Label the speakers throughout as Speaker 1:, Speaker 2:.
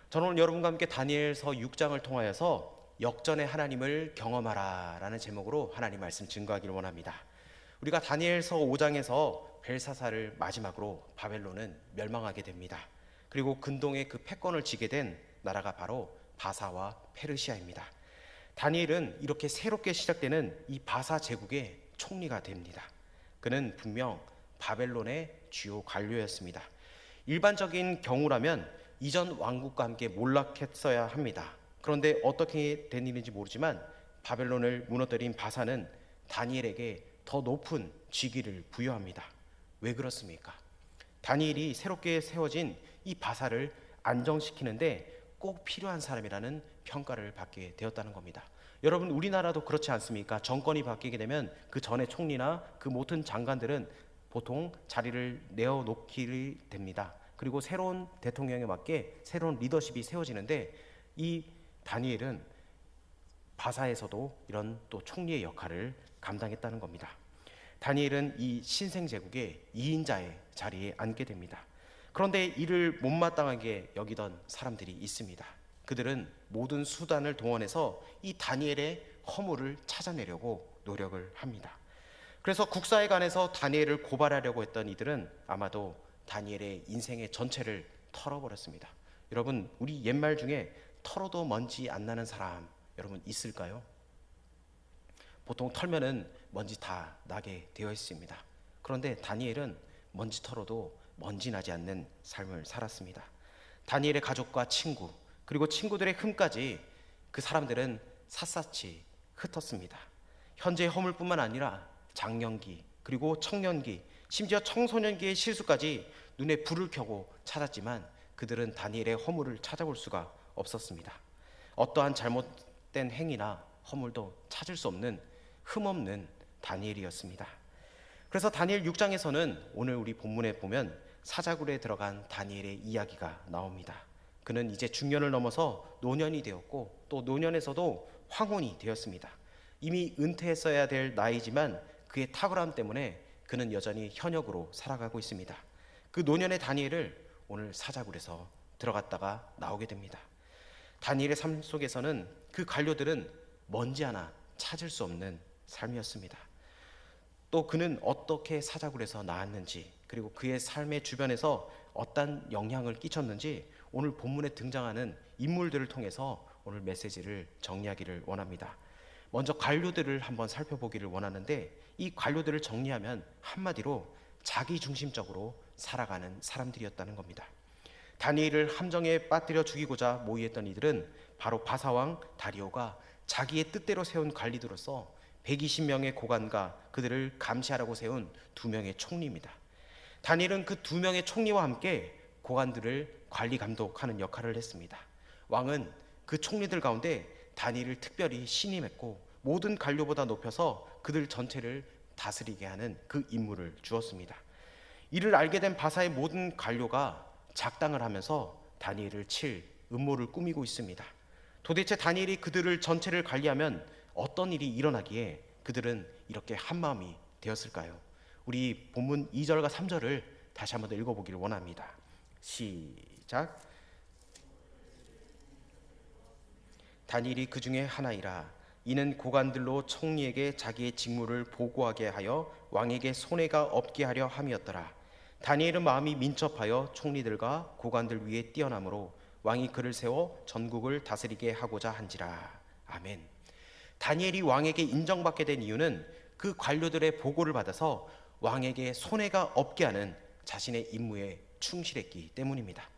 Speaker 1: 저는 오늘 여러분과 함께 다니엘서 6장을 통하여서 역전의 하나님을 경험하라 라는 제목으로 하나님 말씀 증거하기를 원합니다. 우리가 다니엘서 5장에서 벨사사를 마지막으로 바벨론은 멸망하게 됩니다. 그리고 근동의 그 패권을 쥐게 된 나라가 바로 바사와 페르시아입니다. 다니엘은 이렇게 새롭게 시작되는 이 바사 제국의 총리가 됩니다. 그는 분명 바벨론의 주요 관료였습니다. 일반적인 경우라면 이전 왕국과 함께 몰락했어야 합니다. 그런데 어떻게 된 일인지 모르지만 바벨론을 무너뜨린 바사는 다니엘에게 더 높은 직위를 부여합니다. 왜 그렇습니까? 다니엘이 새롭게 세워진 이 바사를 안정시키는데 꼭 필요한 사람이라는 평가를 받게 되었다는 겁니다. 여러분, 우리나라도 그렇지 않습니까? 정권이 바뀌게 되면 그 전에 총리나 그 모든 장관들은 보통 자리를 내어놓게 됩니다. 그리고 새로운 대통령에 맞게 새로운 리더십이 세워지는데 이 다니엘은 바사에서도 이런 또 총리의 역할을 감당했다는 겁니다. 다니엘은 이 신생제국의 2인자의 자리에 앉게 됩니다. 그런데 이를 못마땅하게 여기던 사람들이 있습니다. 그들은 모든 수단을 동원해서 이 다니엘의 허물을 찾아내려고 노력을 합니다. 그래서 국사에 관해서 다니엘을 고발하려고 했던 이들은 아마도 다니엘의 인생의 전체를 털어버렸습니다. 여러분, 우리 옛말 중에 털어도 먼지 안 나는 사람 여러분 있을까요? 보통 털면은 먼지 다 나게 되어 있습니다. 그런데 다니엘은 먼지 털어도 먼지 나지 않는 삶을 살았습니다. 다니엘의 가족과 친구, 그리고 친구들의 흠까지 그 사람들은 샅샅이 흩었습니다. 현재의 허물뿐만 아니라 장년기, 그리고 청년기, 심지어 청소년기의 실수까지 눈에 불을 켜고 찾았지만 그들은 다니엘의 허물을 찾아볼 수가 없었습니다. 어떠한 잘못된 행위나 허물도 찾을 수 없는 흠없는 다니엘이었습니다. 그래서 다니엘 6장에서는 오늘 우리 본문에 보면 사자굴에 들어간 다니엘의 이야기가 나옵니다. 그는 이제 중년을 넘어서 노년이 되었고 또 노년에서도 황혼이 되었습니다. 이미 은퇴했어야 될 나이지만 그의 탁월함 때문에 그는 여전히 현역으로 살아가고 있습니다. 그 노년의 다니엘을 오늘 사자굴에서 들어갔다가 나오게 됩니다. 다니엘의 삶 속에서는 그 관료들은 먼지 하나 찾을 수 없는 삶이었습니다. 또 그는 어떻게 사자굴에서 나왔는지, 그리고 그의 삶의 주변에서 어떤 영향을 끼쳤는지 오늘 본문에 등장하는 인물들을 통해서 오늘 메시지를 정리하기를 원합니다. 먼저 관료들을 한번 살펴보기를 원하는데, 이 관료들을 정리하면 한마디로 자기중심적으로 살아가는 사람들이었다는 겁니다. 다니엘을 함정에 빠뜨려 죽이고자 모의했던 이들은 바로 바사왕 다리오가 자기의 뜻대로 세운 관리들로서 120명의 고관과 그들을 감시하라고 세운 2명의 총리입니다. 다니엘은 그 2명의 총리와 함께 고관들을 관리 감독하는 역할을 했습니다. 왕은 그 총리들 가운데 다니엘을 특별히 신임했고 모든 관료보다 높여서 그들 전체를 다스리게 하는 그 임무를 주었습니다. 이를 알게 된 바사의 모든 관료가 작당을 하면서 다니엘을 칠 음모를 꾸미고 있습니다. 도대체 다니엘이 그들을 전체를 관리하면 어떤 일이 일어나기에 그들은 이렇게 한마음이 되었을까요? 우리 본문 2절과 3절을 다시 한번 더 읽어보기를 원합니다. 시작. 다니엘이 그 중에 하나이라. 이는 고관들로 총리에게 자기의 직무를 보고하게 하여 왕에게 손해가 없게 하려 함이었더라. 다니엘은 마음이 민첩하여 총리들과 고관들 위에 뛰어나므로 왕이 그를 세워 전국을 다스리게 하고자 한지라. 아멘. 다니엘이 왕에게 인정받게 된 이유는 그 관료들의 보고를 받아서 왕에게 손해가 없게 하는 자신의 임무에 충실했기 때문입니다.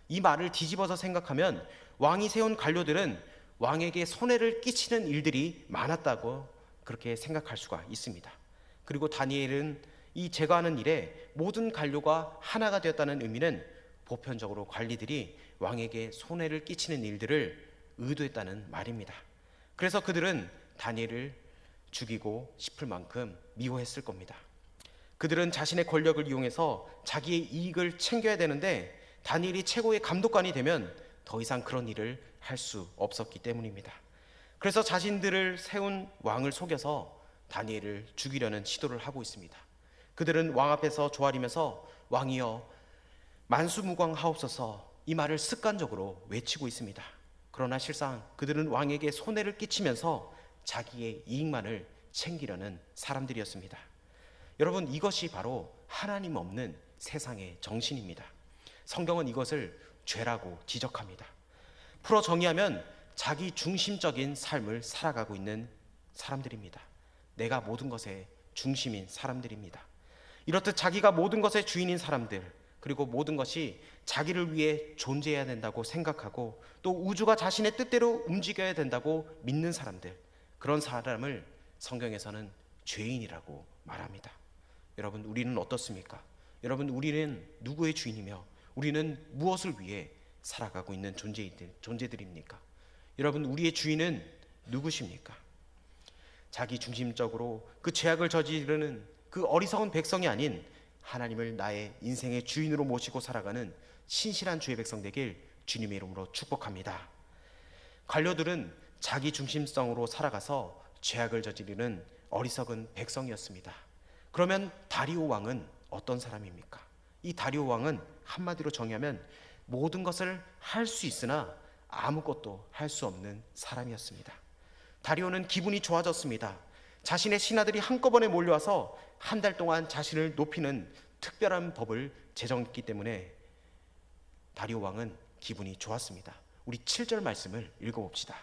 Speaker 1: 이 말을 뒤집어서 생각하면 왕이 세운 관료들은 왕에게 손해를 끼치는 일들이 많았다고 그렇게 생각할 수가 있습니다. 그리고 다니엘은 이 제거하는 일에 모든 관료가 하나가 되었다는 의미는 보편적으로 관리들이 왕에게 손해를 끼치는 일들을 의도했다는 말입니다. 그래서 그들은 다니엘을 죽이고 싶을 만큼 미워했을 겁니다. 그들은 자신의 권력을 이용해서 자기의 이익을 챙겨야 되는데 다니엘이 최고의 감독관이 되면 더 이상 그런 일을 할 수 없었기 때문입니다. 그래서 자신들을 세운 왕을 속여서 다니엘을 죽이려는 시도를 하고 있습니다. 그들은 왕 앞에서 조아리면서 왕이여 만수무강하옵소서, 이 말을 습관적으로 외치고 있습니다. 그러나 실상 그들은 왕에게 손해를 끼치면서 자기의 이익만을 챙기려는 사람들이었습니다. 여러분, 이것이 바로 하나님 없는 세상의 정신입니다. 성경은 이것을 죄라고 지적합니다. 풀어 정의하면 자기 중심적인 삶을 살아가고 있는 사람들입니다. 내가 모든 것의 중심인 사람들입니다. 이렇듯 자기가 모든 것의 주인인 사람들, 그리고 모든 것이 자기를 위해 존재해야 된다고 생각하고 또 우주가 자신의 뜻대로 움직여야 된다고 믿는 사람들, 그런 사람을 성경에서는 죄인이라고 말합니다. 여러분, 우리는 어떻습니까? 여러분, 우리는 누구의 주인이며 우리는 무엇을 위해 살아가고 있는 존재들입니까? 여러분, 우리의 주인은 누구십니까? 자기 중심적으로 그 죄악을 저지르는 그 어리석은 백성이 아닌 하나님을 나의 인생의 주인으로 모시고 살아가는 신실한 주의 백성 되길 주님의 이름으로 축복합니다. 관료들은 자기 중심성으로 살아가서 죄악을 저지르는 어리석은 백성이었습니다. 그러면 다리오 왕은 어떤 사람입니까? 이 다리오 왕은 한마디로 정의하면 모든 것을 할 수 있으나 아무것도 할 수 없는 사람이었습니다. 다리오는 기분이 좋아졌습니다. 자신의 신하들이 한꺼번에 몰려와서 한 달 동안 자신을 높이는 특별한 법을 제정했기 때문에 다리오 왕은 기분이 좋았습니다. 우리 7절 말씀을 읽어봅시다.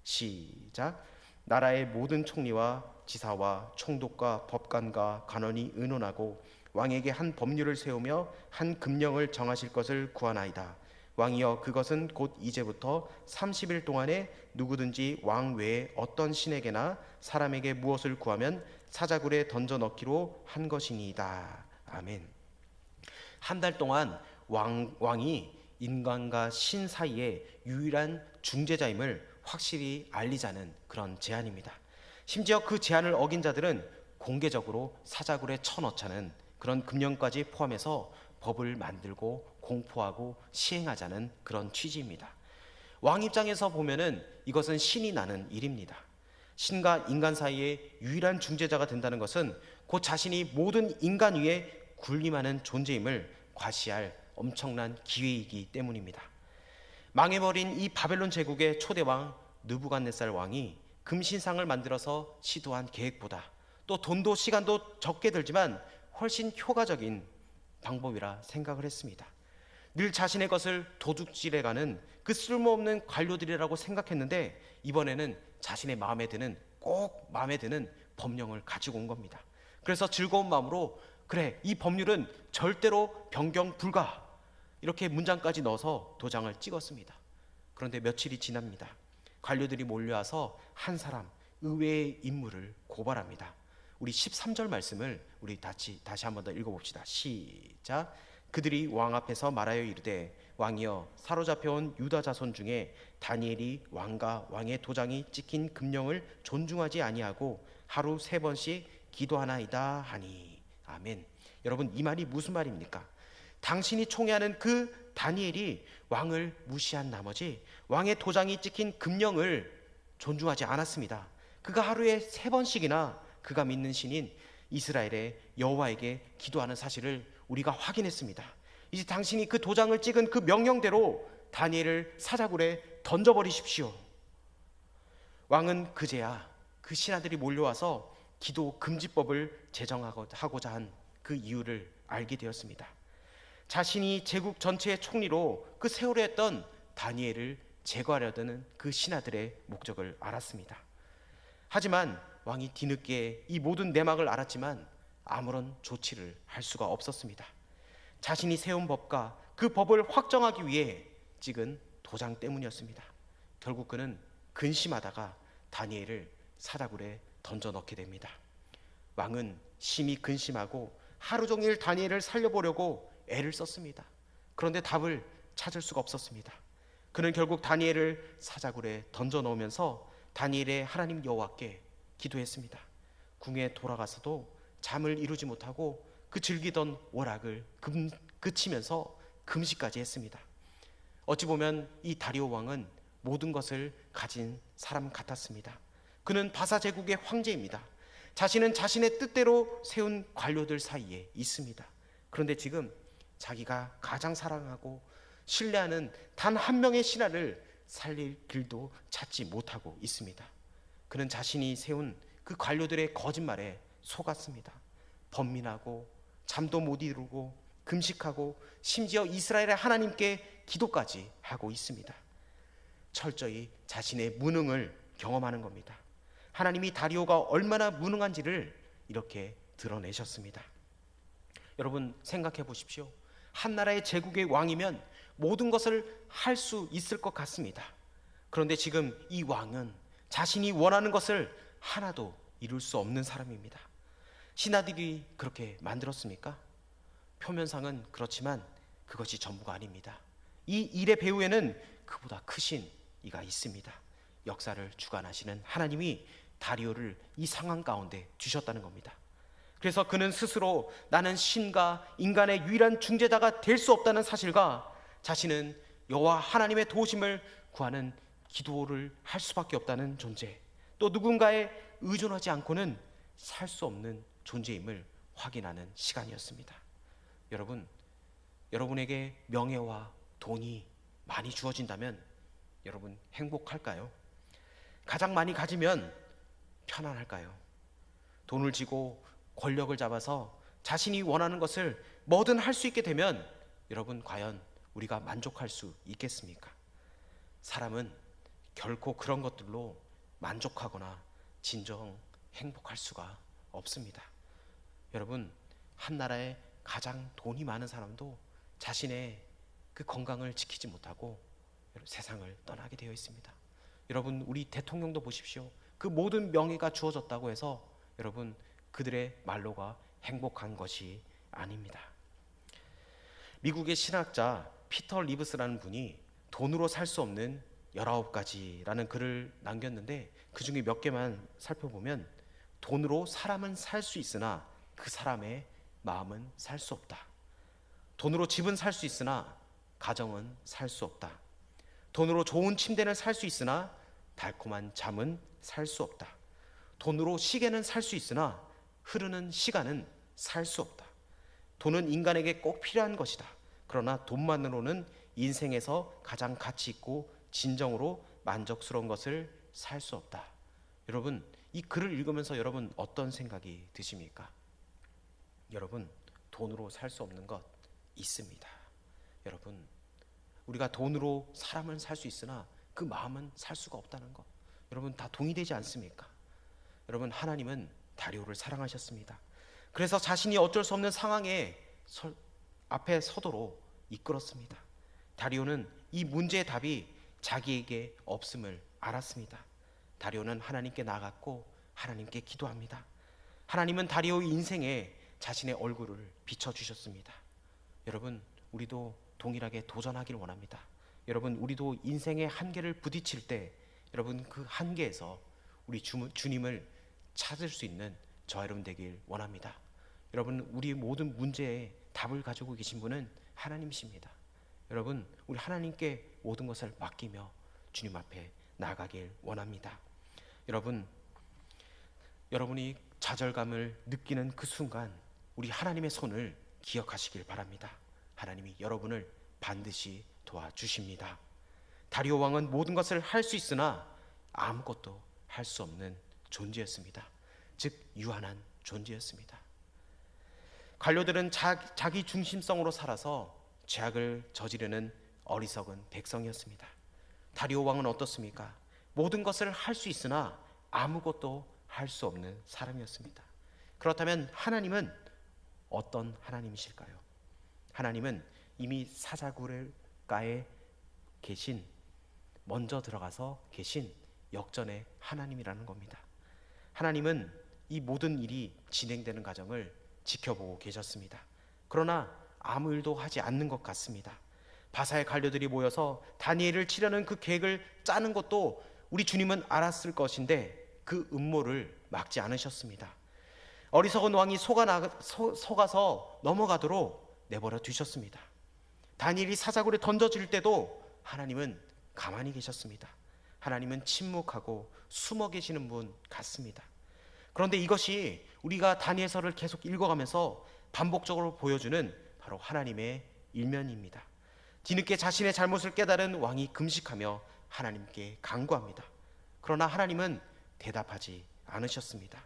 Speaker 1: 시작. 나라의 모든 총리와 지사와 총독과 법관과 간원이 의논하고 왕에게 한 법률을 세우며 한 금령을 정하실 것을 구하나이다. 왕이여, 그것은 곧 이제부터 30일 동안에 누구든지 왕 외에 어떤 신에게나 사람에게 무엇을 구하면 사자굴에 던져 넣기로 한 것이니이다. 아멘. 한 달 동안 왕이 인간과 신 사이의 유일한 중재자임을 확실히 알리자는 그런 제안입니다. 심지어 그 제안을 어긴 자들은 공개적으로 사자굴에 쳐넣자는 그런 금령까지 포함해서 법을 만들고 공포하고 시행하자는 그런 취지입니다. 왕 입장에서 보면은 이것은 신이 나는 일입니다. 신과 인간 사이의 유일한 중재자가 된다는 것은 곧 자신이 모든 인간 위에 군림하는 존재임을 과시할 엄청난 기회이기 때문입니다. 망해버린 이 바벨론 제국의 초대왕 느부갓네살 왕이 금신상을 만들어서 시도한 계획보다 또 돈도 시간도 적게 들지만 훨씬 효과적인 방법이라 생각을 했습니다. 늘 자신의 것을 도둑질해가는 그 쓸모없는 관료들이라고 생각했는데 이번에는 자신의 꼭 마음에 드는 법령을 가지고 온 겁니다. 그래서 즐거운 마음으로 그래, 이 법률은 절대로 변경 불가, 이렇게 문장까지 넣어서 도장을 찍었습니다. 그런데 며칠이 지납니다. 관료들이 몰려와서 한 사람, 의외의 인물을 고발합니다. 우리 13절 말씀을 우리 다시 한번 더 읽어봅시다. 시작. 그들이 왕 앞에서 말하여 이르되 왕이여, 사로잡혀온 유다 자손 중에 다니엘이 왕과 왕의 도장이 찍힌 금령을 존중하지 아니하고 하루 3번씩 기도하나이다 하니. 아멘. 여러분, 이 말이 무슨 말입니까? 당신이 총애하는 그 다니엘이 왕을 무시한 나머지 왕의 도장이 찍힌 금령을 존중하지 않았습니다. 그가 하루에 3번씩이나 그가 믿는 신인 이스라엘의 여호와에게 기도하는 사실을 우리가 확인했습니다. 이제 당신이 그 도장을 찍은 그 명령대로 다니엘을 사자굴에 던져버리십시오. 왕은 그제야 그 신하들이 몰려와서 기도 금지법을 제정하고자 한 그 이유를 알게 되었습니다. 자신이 제국 전체의 총리로 그 세월에 했던 다니엘을 제거하려는 그 신하들의 목적을 알았습니다. 하지만 왕이 뒤늦게 이 모든 내막을 알았지만 아무런 조치를 할 수가 없었습니다. 자신이 세운 법과 그 법을 확정하기 위해 찍은 도장 때문이었습니다. 결국 그는 근심하다가 다니엘을 사자굴에 던져 넣게 됩니다. 왕은 심히 근심하고 하루 종일 다니엘을 살려보려고 애를 썼습니다. 그런데 답을 찾을 수가 없었습니다. 그는 결국 다니엘을 사자굴에 던져 넣으면서 다니엘의 하나님 여호와께 기도했습니다. 궁에 돌아가서도 잠을 이루지 못하고 그 즐기던 오락을 그치면서 금식까지 했습니다. 어찌 보면 이 다리오 왕은 모든 것을 가진 사람 같았습니다. 그는 바사 제국의 황제입니다. 자신은 자신의 뜻대로 세운 관료들 사이에 있습니다. 그런데 지금 자기가 가장 사랑하고 신뢰하는 단 한 명의 신하를 살릴 길도 찾지 못하고 있습니다. 그는 자신이 세운 그 관료들의 거짓말에 속았습니다. 번민하고 잠도 못 이루고 금식하고 심지어 이스라엘의 하나님께 기도까지 하고 있습니다. 철저히 자신의 무능을 경험하는 겁니다. 하나님이 다리오가 얼마나 무능한지를 이렇게 드러내셨습니다. 여러분 생각해 보십시오. 한 나라의 제국의 왕이면 모든 것을 할 수 있을 것 같습니다. 그런데 지금 이 왕은 자신이 원하는 것을 하나도 이룰 수 없는 사람입니다. 신하들이 그렇게 만들었습니까? 표면상은 그렇지만 그것이 전부가 아닙니다. 이 일의 배후에는 그보다 크신 이가 있습니다. 역사를 주관하시는 하나님이 다리오를 이 상황 가운데 주셨다는 겁니다. 그래서 그는 스스로 나는 신과 인간의 유일한 중재자가 될 수 없다는 사실과 자신은 여호와 하나님의 도우심을 구하는 기도를 할 수밖에 없다는 존재, 또 누군가에 의존하지 않고는 살 수 없는 존재임을 확인하는 시간이었습니다. 여러분, 여러분에게 명예와 돈이 많이 주어진다면 여러분 행복할까요? 가장 많이 가지면 편안할까요? 돈을 쥐고 권력을 잡아서 자신이 원하는 것을 뭐든 할 수 있게 되면 여러분 과연 우리가 만족할 수 있겠습니까? 사람은 결코 그런 것들로 만족하거나 진정 행복할 수가 없습니다. 여러분, 한 나라의 가장 돈이 많은 사람도 자신의 그 건강을 지키지 못하고 세상을 떠나게 되어 있습니다. 여러분, 우리 대통령도 보십시오. 그 모든 명예가 주어졌다고 해서 여러분 그들의 말로가 행복한 것이 아닙니다. 미국의 신학자 피터 리브스라는 분이 돈으로 살 수 없는 19가지라는 글을 남겼는데 그 중에 몇 개만 살펴보면 돈으로 사람은 살 수 있으나 그 사람의 마음은 살 수 없다. 돈으로 집은 살 수 있으나 가정은 살 수 없다. 돈으로 좋은 침대는 살 수 있으나 달콤한 잠은 살 수 없다. 돈으로 시계는 살 수 있으나 흐르는 시간은 살 수 없다. 돈은 인간에게 꼭 필요한 것이다. 그러나 돈만으로는 인생에서 가장 가치 있고 진정으로 만족스러운 것을 살 수 없다. 여러분, 이 글을 읽으면서 여러분 어떤 생각이 드십니까? 여러분, 돈으로 살 수 없는 것 있습니다. 여러분, 우리가 돈으로 사람은 살 수 있으나 그 마음은 살 수가 없다는 것, 여러분 다 동의되지 않습니까? 여러분, 하나님은 다리오를 사랑하셨습니다. 그래서 자신이 어쩔 수 없는 상황에 앞에 서도록 이끌었습니다. 다리오는 이 문제의 답이 자기에게 없음을 알았습니다. 다리오는 하나님께 나아갔고 하나님께 기도합니다. 하나님은 다리오의 인생에 자신의 얼굴을 비춰주셨습니다. 여러분, 우리도 동일하게 도전하기를 원합니다. 여러분, 우리도 인생의 한계를 부딪힐 때 여러분 그 한계에서 우리 주님을 찾을 수 있는 저와 여러분 되길 원합니다. 여러분, 우리 모든 문제에 답을 가지고 계신 분은 하나님이십니다. 여러분, 우리 하나님께 모든 것을 맡기며 주님 앞에 나아가길 원합니다. 여러분, 여러분이 좌절감을 느끼는 그 순간 우리 하나님의 손을 기억하시길 바랍니다. 하나님이 여러분을 반드시 도와주십니다. 다리오 왕은 모든 것을 할 수 있으나 아무것도 할 수 없는 존재였습니다. 즉 유한한 존재였습니다. 관료들은 자기 중심성으로 살아서 죄악을 저지르는 어리석은 백성이었습니다. 다리오 왕은 어떻습니까? 모든 것을 할 수 있으나 아무것도 할 수 없는 사람이었습니다. 그렇다면 하나님은 어떤 하나님이실까요? 하나님은 이미 사자굴가에 계신, 먼저 들어가서 계신 역전의 하나님이라는 겁니다. 하나님은 이 모든 일이 진행되는 과정을 지켜보고 계셨습니다. 그러나 아무 일도 하지 않는 것 같습니다. 바사의 관료들이 모여서 다니엘을 치려는 그 계획을 짜는 것도 우리 주님은 알았을 것인데 그 음모를 막지 않으셨습니다. 어리석은 왕이 속아서 넘어가도록 내버려 두셨습니다. 다니엘이 사자굴에 던져질 때도 하나님은 가만히 계셨습니다. 하나님은 침묵하고 숨어 계시는 분 같습니다. 그런데 이것이 우리가 다니엘서를 계속 읽어가면서 반복적으로 보여주는 바로 하나님의 일면입니다. 뒤늦게 자신의 잘못을 깨달은 왕이 금식하며 하나님께 간구합니다. 그러나 하나님은 대답하지 않으셨습니다.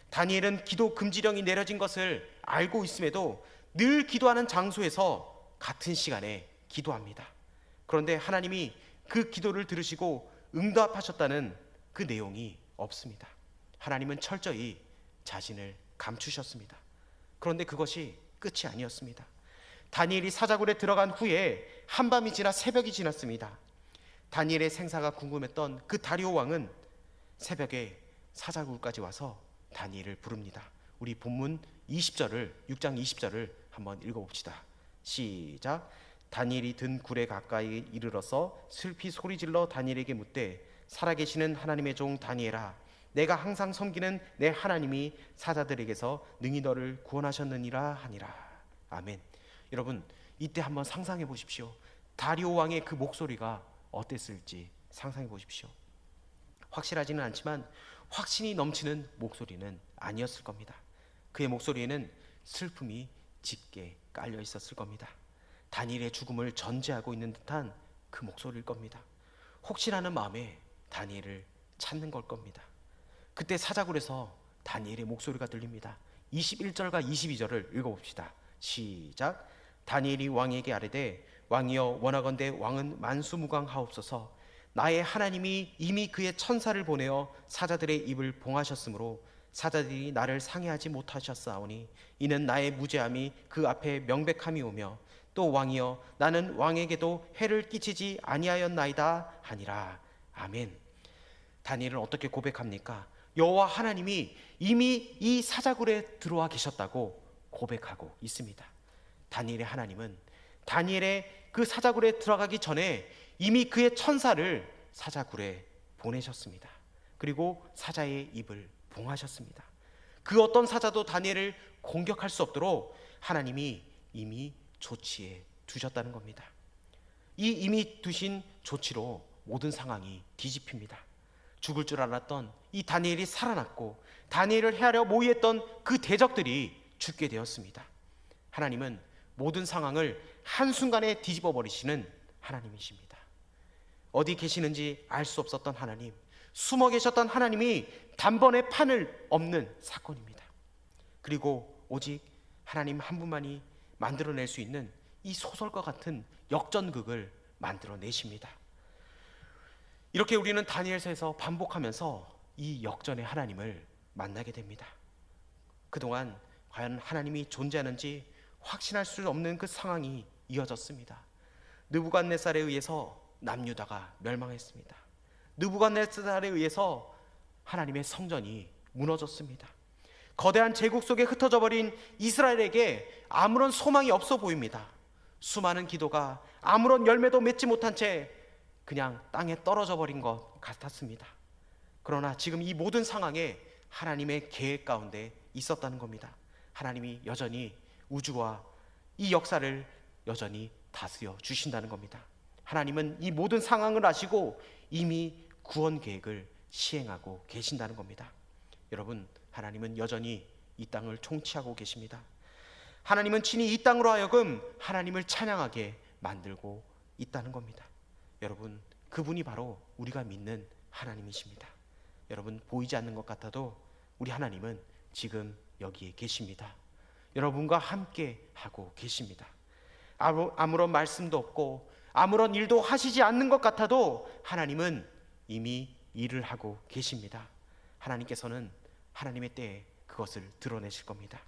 Speaker 1: 다니엘은 기도 금지령이 내려진 것을 알고 있음에도 늘 기도하는 장소에서 같은 시간에 기도합니다. 그런데 하나님이 그 기도를 들으시고 응답하셨다는 그 내용이 없습니다. 하나님은 철저히 자신을 감추셨습니다. 그런데 그것이 끝이 아니었습니다. 다니엘이 사자굴에 들어간 후에 한밤이 지나 새벽이 지났습니다. 다니엘의 생사가 궁금했던 그 다리오 왕은 새벽에 사자굴까지 와서 다니엘을 부릅니다. 우리 본문 6장 20절을 한번 읽어봅시다. 시작. 다니엘이 든 굴에 가까이 이르러서 슬피 소리질러 다니엘에게 묻되 살아계시는 하나님의 종 다니엘아, 내가 항상 섬기는 내 하나님이 사자들에게서 능히 너를 구원하셨느니라 하니라. 아멘. 여러분, 이때 한번 상상해 보십시오. 다리오 왕의 그 목소리가 어땠을지 상상해 보십시오. 확실하지는 않지만 확신이 넘치는 목소리는 아니었을 겁니다. 그의 목소리에는 슬픔이 짙게 깔려 있었을 겁니다. 다니엘의 죽음을 전제하고 있는 듯한 그 목소리일 겁니다. 혹시라는 마음에 다니엘을 찾는 걸 겁니다. 그때 사자굴에서 다니엘의 목소리가 들립니다. 21절과 22절을 읽어봅시다. 시작. 다니엘이 왕에게 아뢰되 왕이여 원하건대 왕은 만수무강하옵소서. 나의 하나님이 이미 그의 천사를 보내어 사자들의 입을 봉하셨으므로 사자들이 나를 상해하지 못하셨사오니 이는 나의 무죄함이 그 앞에 명백함이 오며 또 왕이여 나는 왕에게도 해를 끼치지 아니하였나이다 하니라. 아멘. 다니엘은 어떻게 고백합니까? 여호와 하나님이 이미 이 사자굴에 들어와 계셨다고 고백하고 있습니다. 다니엘의 하나님은 다니엘의 그 사자굴에 들어가기 전에 이미 그의 천사를 사자굴에 보내셨습니다. 그리고 사자의 입을 봉하셨습니다. 그 어떤 사자도 다니엘을 공격할 수 없도록 하나님이 이미 조치해 두셨다는 겁니다. 이 이미 두신 조치로 모든 상황이 뒤집힙니다. 죽을 줄 알았던 이 다니엘이 살아났고 다니엘을 해하려 모의했던 그 대적들이 죽게 되었습니다. 하나님은 모든 상황을 한순간에 뒤집어 버리시는 하나님이십니다. 어디 계시는지 알 수 없었던 하나님, 숨어 계셨던 하나님이 단번에 판을 엎는 사건입니다. 그리고 오직 하나님 한 분만이 만들어낼 수 있는 이 소설과 같은 역전극을 만들어내십니다. 이렇게 우리는 다니엘서에서 반복하면서 이 역전의 하나님을 만나게 됩니다. 그동안 과연 하나님이 존재하는지 확신할 수 없는 그 상황이 이어졌습니다. 느부갓네살에 의해서 남유다가 멸망했습니다. 느부갓네살에 의해서 하나님의 성전이 무너졌습니다. 거대한 제국 속에 흩어져 버린 이스라엘에게 아무런 소망이 없어 보입니다. 수많은 기도가 아무런 열매도 맺지 못한 채 그냥 땅에 떨어져 버린 것 같았습니다. 그러나 지금 이 모든 상황에 하나님의 계획 가운데 있었다는 겁니다. 하나님이 여전히 우주와 이 역사를 여전히 다스려 주신다는 겁니다. 하나님은 이 모든 상황을 아시고 이미 구원 계획을 시행하고 계신다는 겁니다. 여러분, 하나님은 여전히 이 땅을 통치하고 계십니다. 하나님은 친히 이 땅으로 하여금 하나님을 찬양하게 만들고 있다는 겁니다. 여러분, 그분이 바로 우리가 믿는 하나님이십니다. 여러분, 보이지 않는 것 같아도 우리 하나님은 지금 여기에 계십니다. 여러분과 함께 하고 계십니다. 아무런 말씀도 없고 아무런 일도 하시지 않는 것 같아도 하나님은 이미 일을 하고 계십니다. 하나님께서는 하나님의 때에 그것을 드러내실 겁니다.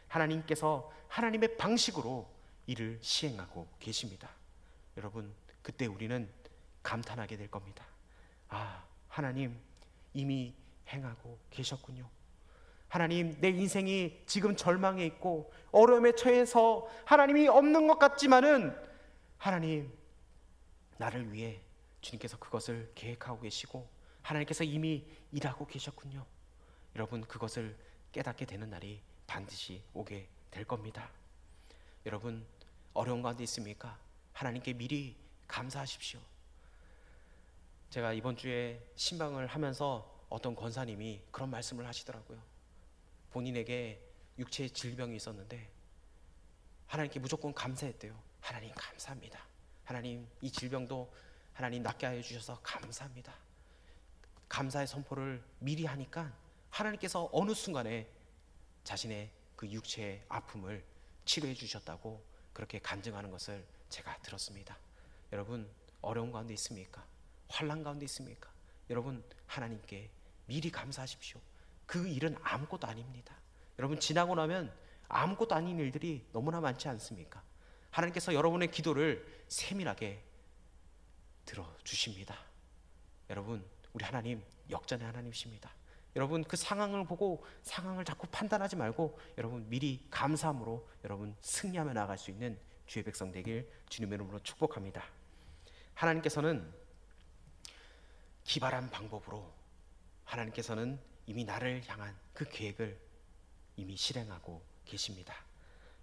Speaker 1: 하나님께서 하나님의 방식으로 일을 시행하고 계십니다. 여러분, 그때 우리는 감탄하게 될 겁니다. 아, 하나님 이미 행하고 계셨군요. 하나님, 내 인생이 지금 절망에 있고 어려움에 처해서 하나님이 없는 것 같지만은 하나님, 나를 위해 주님께서 그것을 계획하고 계시고 하나님께서 이미 일하고 계셨군요. 여러분, 그것을 깨닫게 되는 날이 반드시 오게 될 겁니다. 여러분, 어려운 가운데 있습니까? 하나님께 미리 감사하십시오. 제가 이번 주에 신방을 하면서 어떤 권사님이 그런 말씀을 하시더라고요. 본인에게 육체의 질병이 있었는데 하나님께 무조건 감사했대요. 하나님 감사합니다. 하나님, 이 질병도 하나님 낫게 하여 주셔서 감사합니다. 감사의 선포를 미리 하니까 하나님께서 어느 순간에 자신의 그 육체의 아픔을 치료해 주셨다고 그렇게 간증하는 것을 제가 들었습니다. 여러분, 어려운 가운데 있습니까? 환난 가운데 있습니까? 여러분, 하나님께 미리 감사하십시오. 그 일은 아무것도 아닙니다. 여러분, 지나고 나면 아무것도 아닌 일들이 너무나 많지 않습니까? 하나님께서 여러분의 기도를 세밀하게 들어주십니다. 여러분, 우리 하나님 역전의 하나님이십니다. 여러분, 그 상황을 보고 상황을 자꾸 판단하지 말고 여러분 미리 감사함으로 여러분 승리하며 나아갈 수 있는 주의 백성 되길 주님의 이름으로 축복합니다. 하나님께서는 기발한 방법으로 하나님께서는 이미 나를 향한 그 계획을 이미 실행하고 계십니다.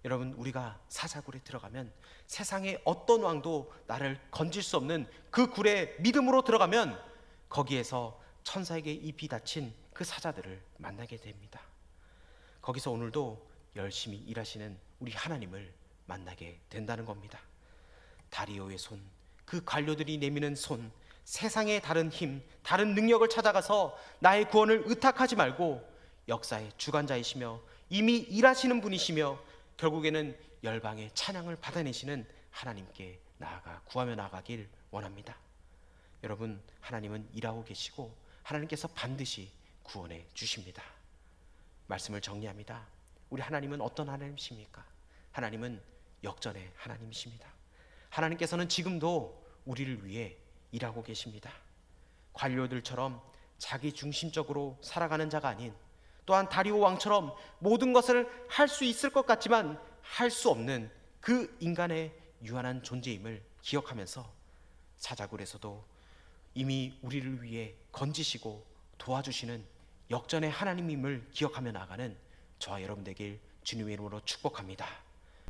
Speaker 1: 여러분, 우리가 사자굴에 들어가면 세상의 어떤 왕도 나를 건질 수 없는 그 굴에 믿음으로 들어가면 거기에서 천사에게 잎이 닫힌 그 사자들을 만나게 됩니다. 거기서 오늘도 열심히 일하시는 우리 하나님을 만나게 된다는 겁니다. 다리오의 손, 그 관료들이 내미는 손, 세상의 다른 힘, 다른 능력을 찾아가서 나의 구원을 의탁하지 말고 역사의 주관자이시며 이미 일하시는 분이시며 결국에는 열방의 찬양을 받아내시는 하나님께 나아가 구하며 나아가길 원합니다. 여러분, 하나님은 일하고 계시고 하나님께서 반드시 구원해 주십니다. 말씀을 정리합니다. 우리 하나님은 어떤 하나님이십니까? 하나님은 역전의 하나님이십니다. 하나님께서는 지금도 우리를 위해 일하고 계십니다. 관료들처럼 자기 중심적으로 살아가는 자가 아닌, 또한 다리오 왕처럼 모든 것을 할 수 있을 것 같지만 할 수 없는 그 인간의 유한한 존재임을 기억하면서 사자굴에서도 이미 우리를 위해 건지시고 도와주시는 역전의 하나님임을 기억하며 나아가는 저와 여러분 되길 주님의 이름으로 축복합니다.